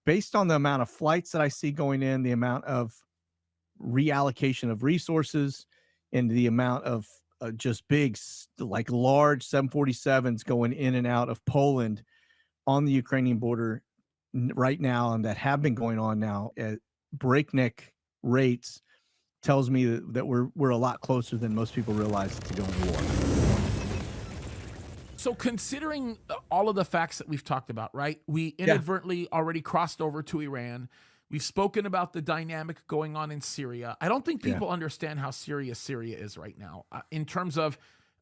based on the amount of flights that I see going in, the amount of reallocation of resources, and the amount of just big, like large 747s going in and out of Poland on the Ukrainian border right now, and that have been going on now at breakneck rates, tells me that we're a lot closer than most people realize to going to war. So considering all of the facts that we've talked about, right? We Yeah, inadvertently already crossed over to Iran. We've spoken about the dynamic going on in Syria. I don't think yeah, people understand how serious Syria is right now in terms of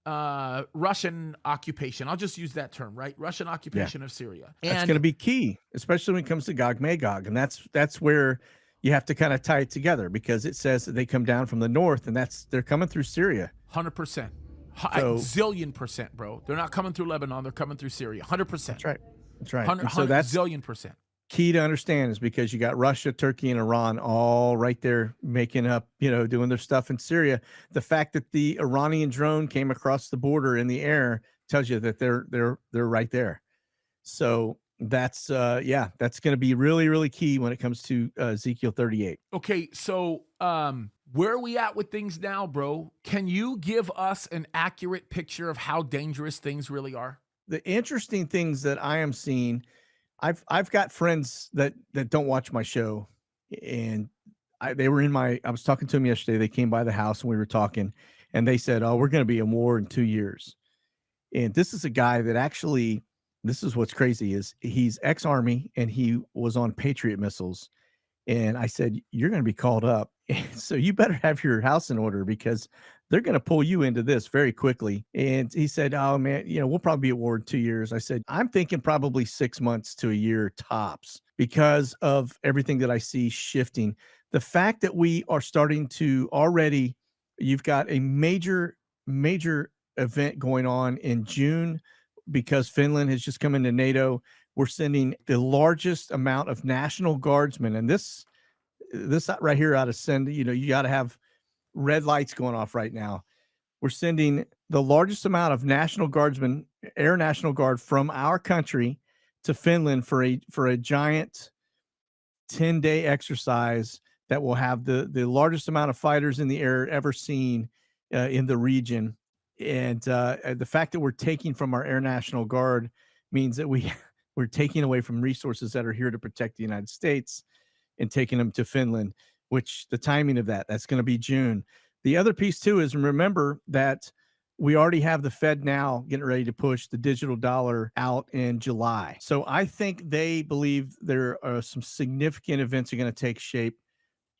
Russian occupation. I'll just use that term, right? Russian yeah. occupation of Syria. That's going And to be key, especially when it comes to Gog Magog, and that's where you have to kind of tie it together because it says that they come down from the north, and they're coming through Syria. 100%, So zillion percent, bro. They're not coming through Lebanon. They're coming through Syria. 100%. that's right, that's right, 100, and so that's zillion percent. key to understand is because you got Russia, Turkey, and Iran all right there making up, doing their stuff in Syria. The fact that the Iranian drone came across the border in the air tells you that they're right there. So that's yeah, that's going to be really really key when it comes to Ezekiel 38. Okay, so where are we at with things now, bro? Can you give us an accurate picture of how dangerous things really are? The interesting things that I am seeing, I've got friends that don't watch my show, and they were in my. I was talking to them yesterday. They came by the house and we were talking, and they said, "Oh, we're going to be in war in 2 years." And this is a guy that actually, this is what's crazy is he's ex-army and he was on Patriot missiles. And I said, "You're going to be called up. So you better have your house in order because they're going to pull you into this very quickly." And he said, "Oh man, we'll probably be at war in 2 years." I said, "I'm thinking probably 6 months to a year tops because of everything that I see shifting. The fact that we are starting to already, you've got a major event going on in June because Finland has just come into NATO. We're sending the largest amount of National Guardsmen, and this right here ought to send. You got to have red lights going off right now. We're sending the largest amount of National Guardsmen, Air National Guard from our country to Finland for a giant 10-day exercise that will have the largest amount of fighters in the air ever seen in the region. And the fact that we're taking from our Air National Guard means that we're taking away from resources that are here to protect the United States and taking them to Finland, which the timing of that's going to be June. The other piece too is remember that we already have the Fed now getting ready to push the digital dollar out in July. So I think they believe there are some significant events are going to take shape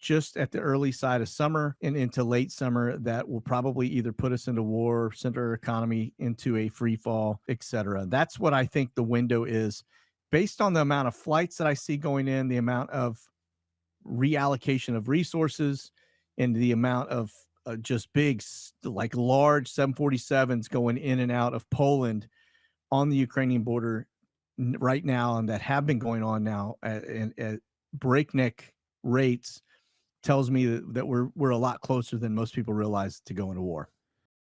just at the early side of summer and into late summer that will probably either put us into war, send our economy into a free fall, et cetera. That's what I think the window is based on the amount of flights that I see going in, the amount of reallocation of resources, and the amount of just big, like large 747s going in and out of Poland on the Ukrainian border right now, and that have been going on now at breakneck rates, tells me that we're a lot closer than most people realize to going to war.